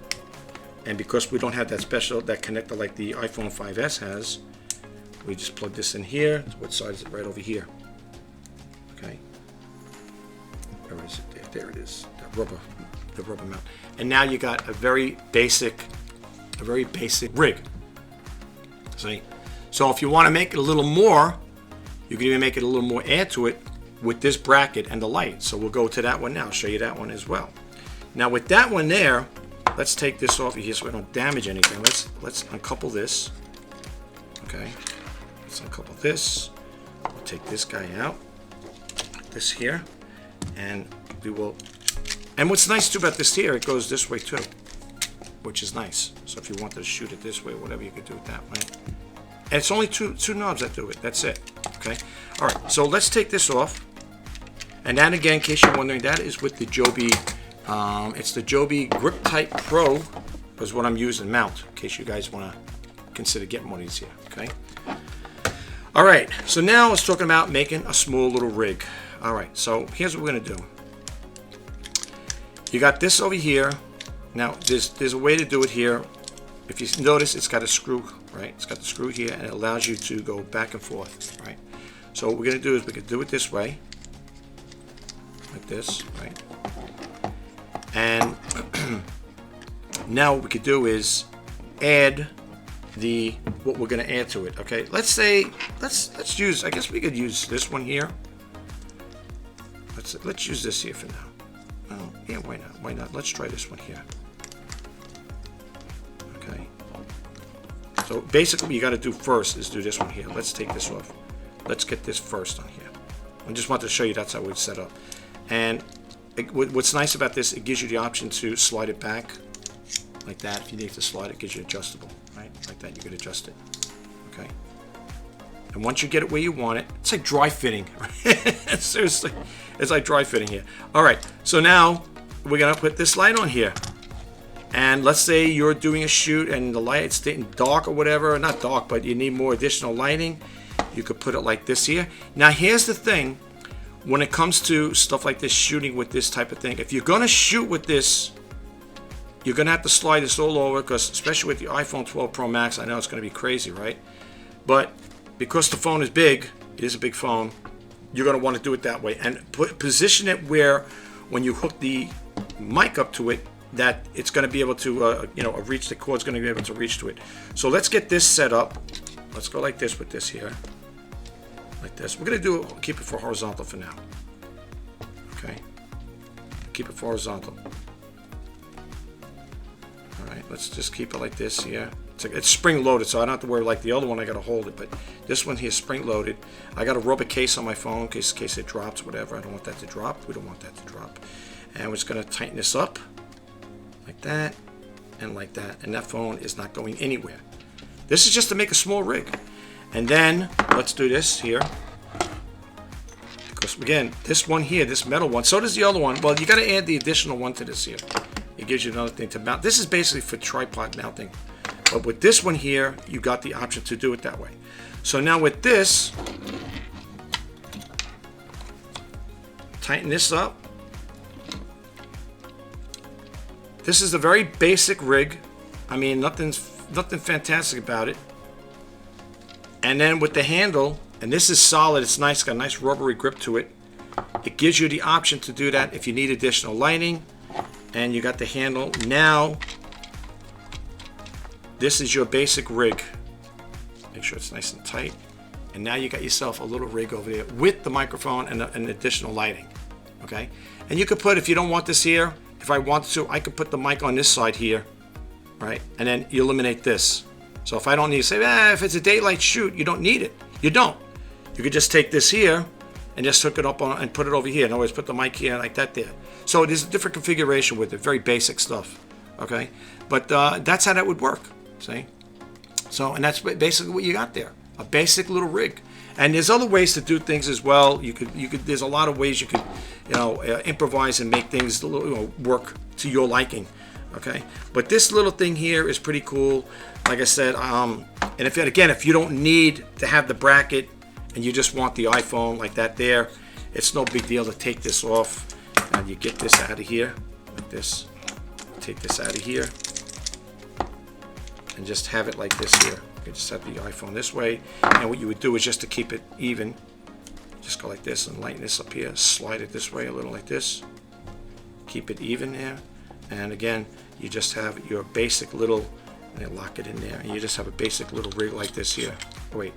And because we don't have that special, that connector like the iPhone 5S has, we just plug this in here. What side is it? Right over here. Okay. Where is it? There it is. The rubber mount. And now you got a very basic rig. See? So if you want to make it a little more, you can even make it a little more, add to it with this bracket and the light. So we'll go to that one now. I'll show you that one as well. Now with that one there, let's take this off of here so we don't damage anything. Let's uncouple this. Okay. Let's uncouple this. We'll take this guy out. This here. And we will. And what's nice too about this here, it goes this way too, which is nice. So if you wanted to shoot it this way or whatever, you could do it that way. And it's only two knobs that do it. That's it. Okay. All right. So let's take this off. And that again, in case you're wondering, that is with the Joby. It's the Joby Grip Tight Pro is what I'm using mount. In case you guys want to consider getting one of these here. Okay. All right. So now it's talking about making a small little rig. All right. So here's what we're gonna do. You got this over here. Now there's a way to do it here. If you notice, it's got a screw, right? It's got the screw here, and it allows you to go back and forth, right? So what we're gonna do is we could do it this way, like this, right? And now what we could do is add what we're gonna add to it. Okay, let's say let's use. I guess we could use this one here. Let's use this here for now. Oh, yeah, why not? Why not? Let's try this one here. Okay. So basically what you got to do first is do this one here. Let's take this off. Let's get this first on here. I just wanted to show you that's how it's set up. And what's nice about this, it gives you the option to slide it back like that. If you need to slide it gives you adjustable, right? Like that, you can adjust it. Okay. And once you get it where you want it, it's like dry fitting. Seriously, it's like dry fitting here. All right, so now we're gonna put this light on here. And let's say you're doing a shoot and the light's getting dark or whatever, not dark, but you need more additional lighting. You could put it like this here. Now here's the thing, when it comes to stuff like this, shooting with this type of thing, if you're gonna shoot with this, you're gonna have to slide this all over, because especially with the iPhone 12 Pro Max, I know it's gonna be crazy, right? But because the phone is big, it is a big phone, you're going to want to do it that way and position it where when you hook the mic up to it that it's going to be able to, reach, the cord's going to be able to reach to it. So let's get this set up. Let's go like this with this here. Like this. We're going to keep it for horizontal for now. Okay. Keep it for horizontal. Alright, let's just keep it like this here. It's spring loaded, so I don't have to worry like the other one. I got to hold it, but this one here is spring loaded. I got a rubber case on my phone in case it drops, whatever. I don't want that to drop. We don't want that to drop. And we're just going to tighten this up like that and like that. And that phone is not going anywhere. This is just to make a small rig. And then let's do this here. Because again, this one here, this metal one, so does the other one. Well, you got to add the additional one to this here. It gives you another thing to mount. This is basically for tripod mounting. But with this one here, you got the option to do it that way. So now with this, tighten this up. This is a very basic rig. I mean, nothing fantastic about it. And then with the handle, and this is solid, it's nice, got a nice rubbery grip to it. It gives you the option to do that if you need additional lighting. And you got the handle. Now, this is your basic rig. Make sure it's nice and tight. And now you got yourself a little rig over there with the microphone and additional lighting. Okay? And you could put, if you don't want this here, if I wanted to, I could put the mic on this side here. Right? And then you eliminate this. So if I don't need to say, if it's a daylight shoot, you don't need it. You don't. You could just take this here and just hook it up on and put it over here. In other words, put the mic here like that there. So it is a different configuration with it. Very basic stuff. Okay? But that's how that would work. See? So, and that's basically what you got there. A basic little rig. And there's other ways to do things as well. You could. There's a lot of ways you could, improvise and make things work to your liking. Okay. But this little thing here is pretty cool. Like I said, and if you don't need to have the bracket and you just want the iPhone like that there, it's no big deal to take this off. And you get this out of here like this. Take this out of here. And just have it like this here. You just have the iPhone this way, and what you would do is just to keep it even, just go like this and lighten this up here, slide it this way a little like this, keep it even there, and again you just have your basic little, and lock it in there, and you just have a basic little rig like this here. Oh wait,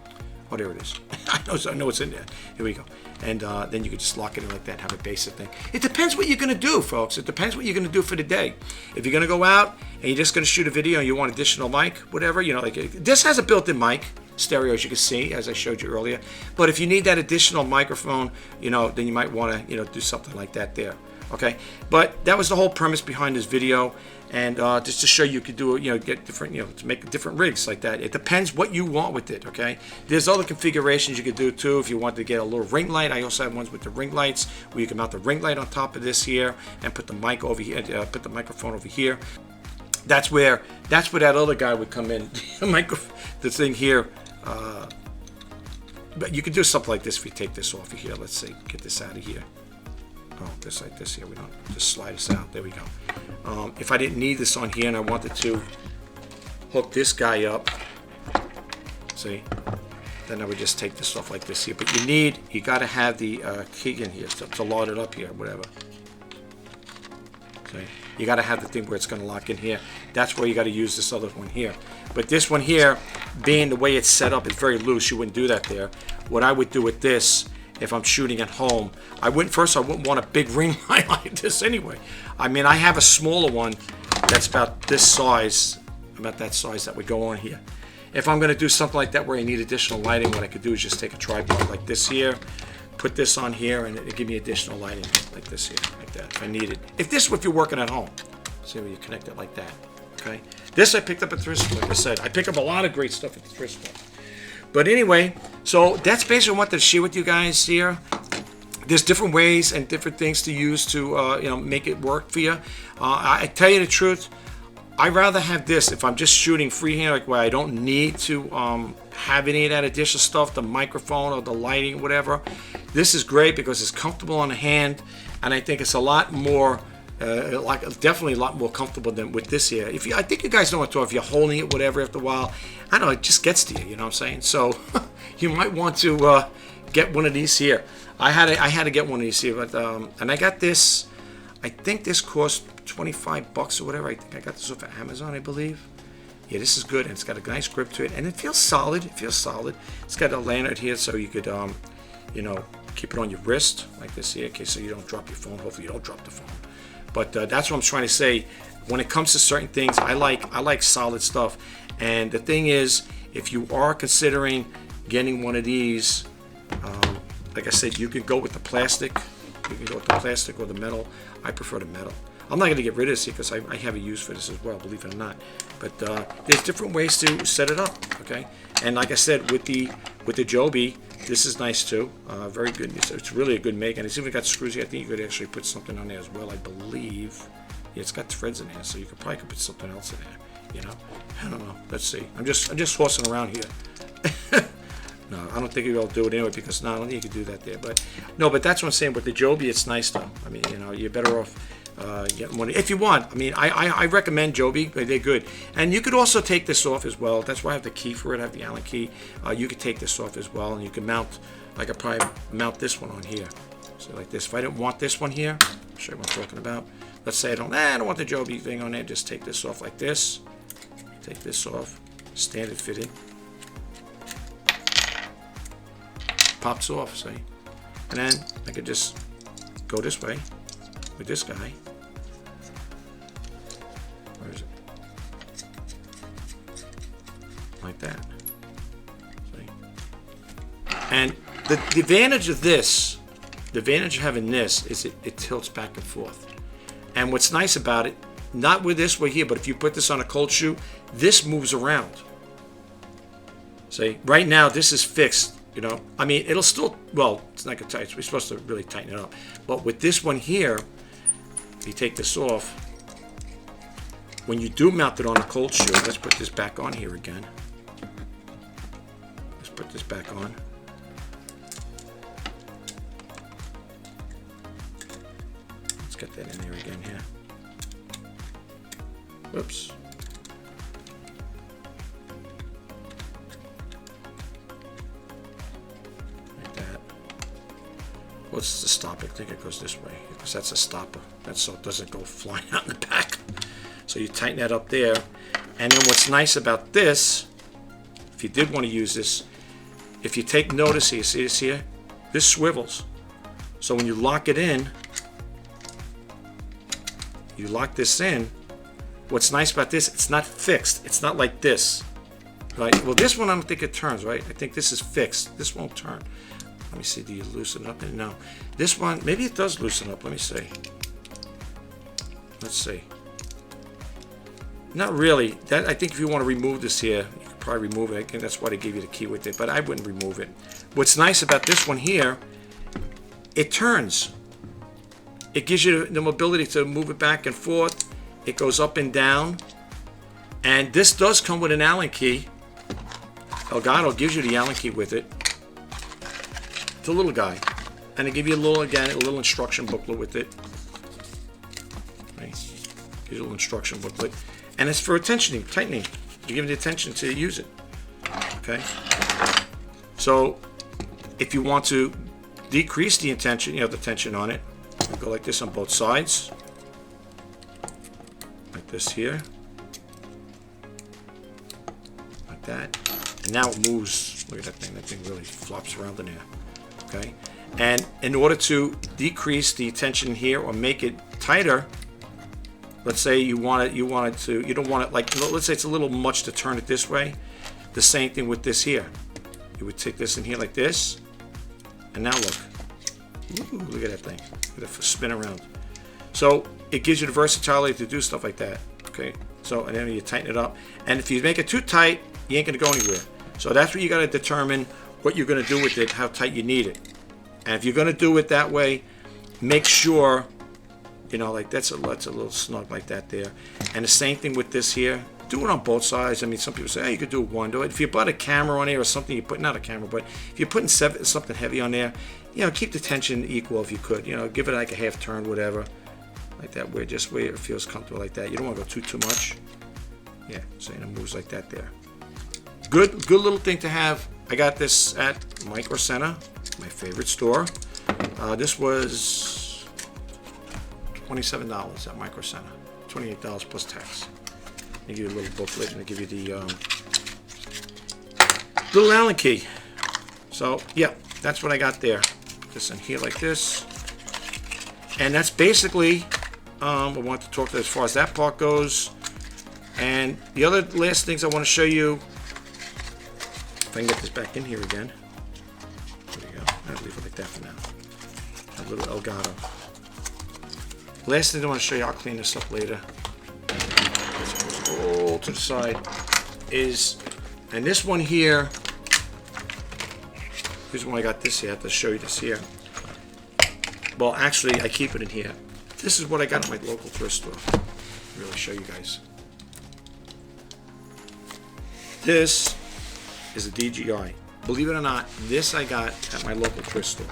oh there it is. I know it's in there. Here we go. And then you can just lock it in like that, have a basic thing. It depends what you're going to do, folks. It depends what you're going to do for the day. If you're going to go out and you're just going to shoot a video and you want additional mic, whatever, like this has a built-in mic, stereo as you can see, as I showed you earlier. But if you need that additional microphone, then you might want to, do something like that there. Okay, but that was the whole premise behind this video, and just to show you could do it, get different, to make different rigs like that. It depends what you want with it. Okay, there's other configurations you could do too. If you want to get a little ring light, I also have ones with the ring lights where you can mount the ring light on top of this here and put the mic over here, put the microphone over here. That's where that other guy would come in. The thing here. But you could do something like this if you take this off of here. Let's see, get this out of here. Oh, just like this here. We don't just slide this out. There we go. If I didn't need this on here and I wanted to hook this guy up, see, then I would just take this off like this here. But you got to have the key in here to load it up here, whatever. See, you got to have the thing where it's going to lock in here. That's where you got to use this other one here. But this one here, being the way it's set up, it's very loose. You wouldn't do that there. What I would do with this, if I'm shooting at home, I wouldn't want a big ring light like this anyway. I mean, I have a smaller one that's about this size, about that size that would go on here. If I'm going to do something like that where I need additional lighting, what I could do is just take a tripod like this here, put this on here, and it'll give me additional lighting like this here, like that, if I need it. If you're working at home, see where you connect it like that. Okay. This I picked up at thrift store. Like I said, I pick up a lot of great stuff at the thrift store. But anyway, so that's basically what I wanted to share with you guys here. There's different ways and different things to use to make it work for you. I tell you the truth, I'd rather have this if I'm just shooting freehand, like where I don't need to have any of that additional stuff, the microphone or the lighting, whatever. This is great because it's comfortable on the hand, and I think it's a lot more. Definitely a lot more comfortable than with this here. I think you guys know what I'm talking. If you're holding it, whatever, after a while, I don't know, it just gets to you. You know what I'm saying? So you might want to get one of these here. I had to get one of these here, but and I got this I think this cost 25 bucks or whatever. I think I got this off of Amazon, I believe. Yeah, this is good, and it's got a nice grip to it, and it feels solid. It feels solid. It's got a lanyard here, so you could, you know, keep it on your wrist like this here, okay, so you don't drop your phone. Hopefully, you don't drop the phone. But that's what I'm trying to say. When it comes to certain things, I like solid stuff. And the thing is, if you are considering getting one of these, like I said, you could go with the plastic. You can go with the plastic or the metal. I prefer the metal. I'm not going to get rid of this because I have a use for this as well, believe it or not. But there's different ways to set it up, okay? And like I said, with the Joby, this is nice too. Very good. It's really a good make, and it's even got screws here. I think you could actually put something on there as well, I believe. Yeah, it's got threads in there, so you could probably put something else in there. You know, I don't know. Let's see. I'm just horsing around here. No, I don't think you'll do it anyway because no, I don't think you can do that there. But no, but that's what I'm saying. With the Joby, it's nice though. I mean, you know, you're better off getting one if you want. I mean, I recommend Joby. They're good, and you could also take this off as well. That's why I have the key for it. I have the Allen key. You could take this off as well, and you can mount. I could probably mount this one on here. So like this. If I didn't want this one here, I'll show you what I'm talking about. Let's say I don't want the Joby thing on there. Just take this off like this. Take this off. Standard fitted. Pops off, see? And then I could just go this way with this guy. Where is it? Like that. See? And the advantage of this, the advantage of having this is it tilts back and forth. And what's nice about it, not with this way here, but if you put this on a cold shoe, this moves around. See, right now this is fixed, you know. I mean, it'll still, well, it's not gonna tight. We're supposed to really tighten it up. But with this one here, if you take this off, when you do mount it on a cold shoe, let's put this back on here again. Let's put this back on. Let's get that in there again here. Whoops. Like that. What's the stop? I think it goes this way because that's a stopper. That's so it doesn't go flying out in the back. So you tighten that up there. And then what's nice about this, if you did want to use this, if you take notice here, see this here? This swivels. So when you lock it in, you lock this in. What's nice about this, it's not fixed. It's not like this, right? Well, this one I don't think it turns, right? I think this is fixed. This won't turn. Let me see, do you loosen it up? No. This one, maybe it does loosen up. Let me see. Let's see. Not really. That, I think if you want to remove this here, you could probably remove it. I think that's why they gave you the key with it, but I wouldn't remove it. What's nice about this one here, it turns. It gives you the mobility to move it back and forth. It goes up and down. And this does come with an Allen key. Elgato gives you the Allen key with it. It's a little guy. And they give you a little instruction booklet with it. Right. Gives you a little instruction booklet. And it's for tightening. You give it the attention to use it. Okay. So if you want to decrease the tension, you have the tension on it. You go like this on both sides. Like this here. Like that. And now it moves. Look at that thing. That thing really flops around in there. Okay. And in order to decrease the tension here or make it tighter, let's say you don't want it like, let's say it's a little much to turn it this way. The same thing with this here. You would take this in here like this. And now look. Ooh, look at that thing. Look at it spin around. So it gives you the versatility to do stuff like that. Okay. So, and then you tighten it up. And if you make it too tight, you ain't going to go anywhere. So that's where you got to determine what you're going to do with it, how tight you need it. And if you're going to do it that way, make sure, you know, like that's a little snug like that there. And the same thing with this here. Do it on both sides. I mean, some people say, hey, you could do one. Do it. If you put a camera on there or something, you're putting, not a camera, but if you're putting something heavy on there, you know, keep the tension equal if you could. You know, give it like a half turn, whatever. Like that, where it feels comfortable like that. You don't want to go too much. Yeah, so it moves like that there. Good little thing to have. I got this at Micro Center, my favorite store. This was $27 at Micro Center. $28 plus tax. They give you a little booklet and they give you the little Allen key. So yeah, that's what I got there. This in here like this. And that's basically I want to talk to as far as that part goes. And the other last things I want to show you, if I can get this back in here again. There we go. I'll leave it like that for now. A little Elgato. Last thing I want to show you, I'll clean this up later. All to the side is, and this one here, here's when I got this here. I have to show you this here. Well, actually, I keep it in here. This is what I got at my local thrift store. Really show you guys. This is a DJI. Believe it or not, this I got at my local thrift store.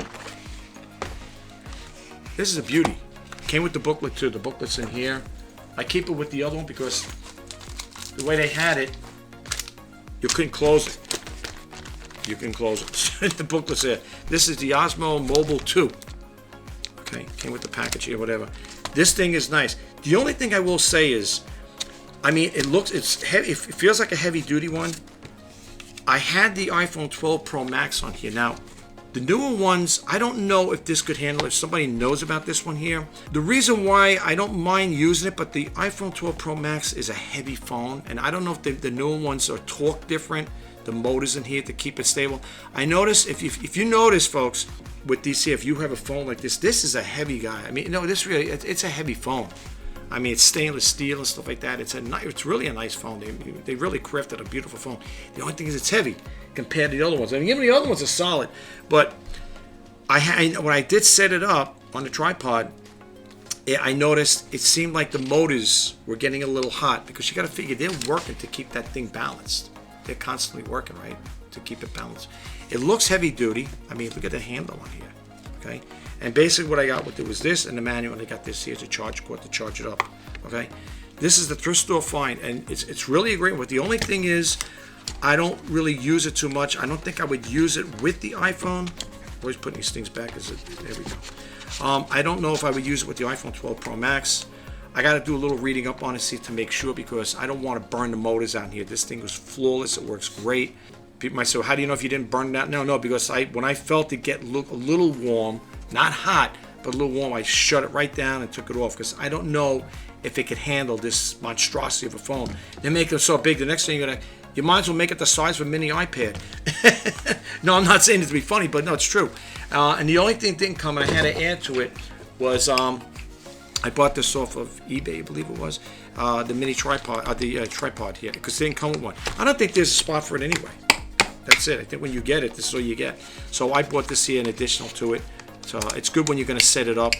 This is a beauty. Came with the booklet too. The booklet's in here. I keep it with the other one because the way they had it, you couldn't close it. You can close it. The booklet's there. This is the Osmo Mobile 2. Okay, came with the package here, whatever. This thing is nice. The only thing I will say is, I mean, it's heavy. It feels like a heavy duty one. I had the iPhone 12 Pro Max on here. Now, the newer ones, I don't know if this could handle it. If somebody knows about this one here. The reason why I don't mind using it, but the iPhone 12 Pro Max is a heavy phone, and I don't know if the newer ones are torqued different. The motors in here to keep it stable. I notice, if you notice, folks, with these here, if you have a phone like this is a heavy guy. I mean, no, this really, it's a heavy phone. I mean, it's stainless steel and stuff like that. It's really a nice phone. They really crafted a beautiful phone. The only thing is it's heavy compared to the other ones. I mean, even the other ones are solid. But when I did set it up on the tripod, I noticed it seemed like the motors were getting a little hot because you got to figure they're working to keep that thing balanced. They're constantly working, right, to keep it balanced. It looks heavy duty. I mean, look at the handle on here. Okay, and basically what I got with it was this and the manual, and I got this here to charge cord to charge it up. Okay, this is the thrift store find, and it's really a great one. The only thing is, I don't really use it too much. I don't think I would use it with the iPhone. Always putting these things back. There we go. I don't know if I would use it with the iPhone 12 Pro Max. I got to do a little reading up on it, see, to make sure, because I don't want to burn the motors out here. This thing was flawless. It works great. People might say, well, how do you know if you didn't burn it out? No, because when I felt it get a little warm, not hot, but a little warm, I shut it right down and took it off, because I don't know if it could handle this monstrosity of a phone. They make them so big. The next thing you might as well make it the size of a mini iPad. No, I'm not saying it to be funny, but no, it's true. And the only thing that didn't come, and I had to add to it, was I bought this off of eBay, I believe it was, the mini tripod, the tripod here, because they didn't come with one. I don't think there's a spot for it anyway. That's it. I think when you get it, this is all you get. So I bought this here in additional to it. So it's good when you're going to set it up.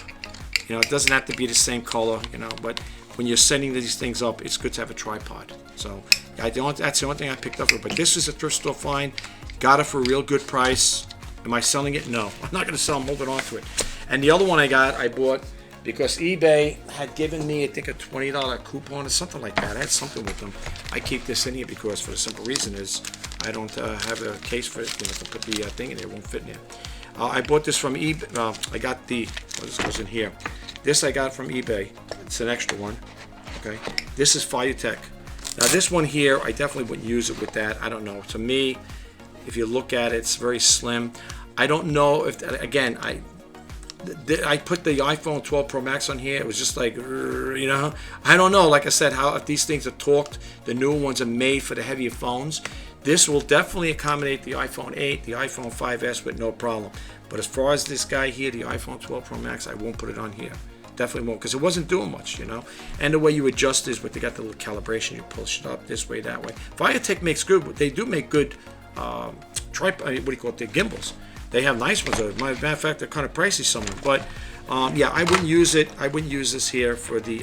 You know, it doesn't have to be the same color, you know, but when you're setting these things up, it's good to have a tripod. So that's the only thing I picked up. But this is a thrift store find. Got it for a real good price. Am I selling it? No. I'm not going to sell. I'm holding on to it. And the other one I bought because eBay had given me, I think, a $20 coupon or something like that. I had something with them. I keep this in here because, for the simple reason is, I don't have a case for it, to put the thing in there. It won't fit in there. I bought this from eBay. I got this goes in here. This I got from eBay. It's an extra one. Okay. This is FireTech. Now this one here, I definitely wouldn't use it with that. I don't know. To me, if you look at it, it's very slim. I don't know if, again, I put the iPhone 12 Pro Max on here. It was just like, you know, I don't know. Like I said, how if these things are torqued, the newer ones are made for the heavier phones. This will definitely accommodate the iPhone 8, the iPhone 5S with no problem. But as far as this guy here, the iPhone 12 Pro Max, I won't put it on here. Definitely won't, because it wasn't doing much, you know. And the way you adjust is, but they got the little calibration. You push it up this way, that way. FireTech makes good. They do make good the gimbals. They have nice ones. As a matter of fact, they're kind of pricey, some of them. But yeah, I wouldn't use it. I wouldn't use this here for the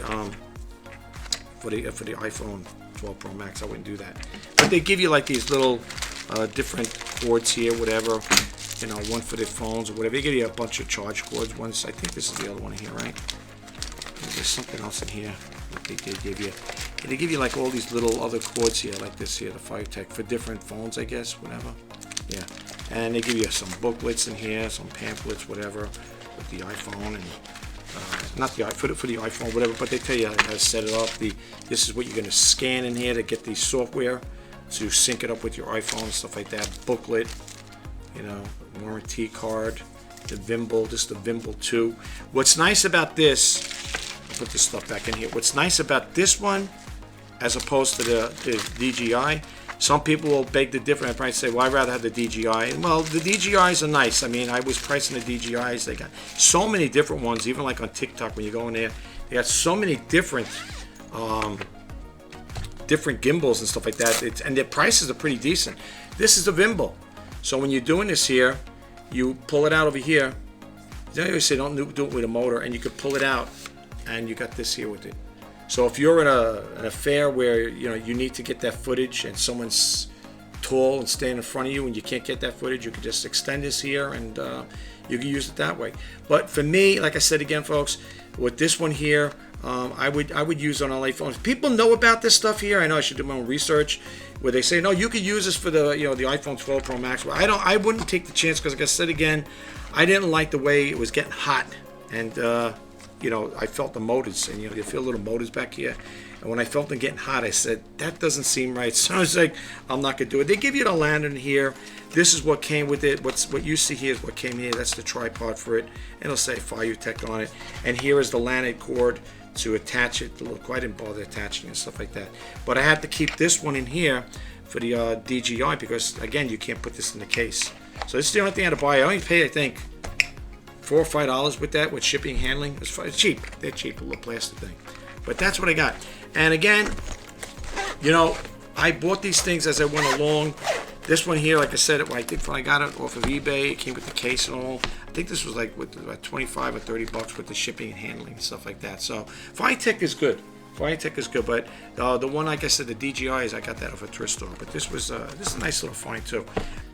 iPhone 12 Pro Max. I wouldn't do that. But they give you like these little different cords here, whatever. You know, one for the phones or whatever. They give you a bunch of charge cords. I think this is the other one here, right? There's something else in here that they give you. They give you like all these little other cords here, like this here, the FireTech, for different phones, I guess, whatever. Yeah. And they give you some booklets in here, some pamphlets, whatever, with the iPhone, and not the for the iPhone, whatever. But they tell you how to set it up. This is what you're going to scan in here to get the software to sync it up with your iPhone and stuff like that. Booklet, you know, warranty card, the Vimble. This is the Vimble 2. What's nice about this? I'll put this stuff back in here. What's nice about this one, as opposed to the DJI, some people will beg the difference. I probably say, well, I'd rather have the DJI. And well, the DJIs are nice. I mean, I was pricing the DJIs. They got so many different ones, even like on TikTok when you go in there. They got so many different different gimbals and stuff like that. And their prices are pretty decent. This is the Vimble. So when you're doing this here, you pull it out over here. They always say don't do it with a motor, and you could pull it out, and you got this here with it. So if you're in an affair where you need to get that footage and someone's tall and standing in front of you and you can't get that footage, you can just extend this here and you can use it that way. But for me, like I said again, folks, with this one here, I would use on all iPhones. People know about this stuff here. I know I should do my own research. Where they say no, you could use this for the the iPhone 12 Pro Max. Well, I wouldn't take the chance because, like I said again, I didn't like the way it was getting hot and. I felt the motors, and you feel little motors back here. And when I felt them getting hot, I said, that doesn't seem right. So I was like, I'm not going to do it. They give you the lantern here. This is what came with it. What you see here is what came here. That's the tripod for it. And it'll say FireTech on it. And here is the lanyard cord to attach it. Look, I didn't bother attaching and stuff like that. But I had to keep this one in here for the DJI because, again, you can't put this in the case. So this is the only thing I had to buy. I only paid, I think, $4 or $5 with that, with shipping and handling. It's cheap. They're cheap, a little plastic thing. But that's what I got. And again, I bought these things as I went along. This one here, like I said, I think when I got it off of eBay, it came with the case and all. I think this was like about 25 or 30 bucks with the shipping and handling and stuff like that. So FireTech is good. FireTech is good, but the one, like I said, the DJIs, I got that off a thrift store. But this is a nice little find too.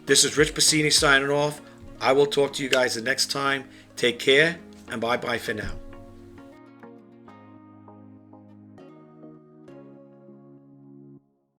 This is Rich Bassini signing off. I will talk to you guys the next time. Take care, and bye-bye for now.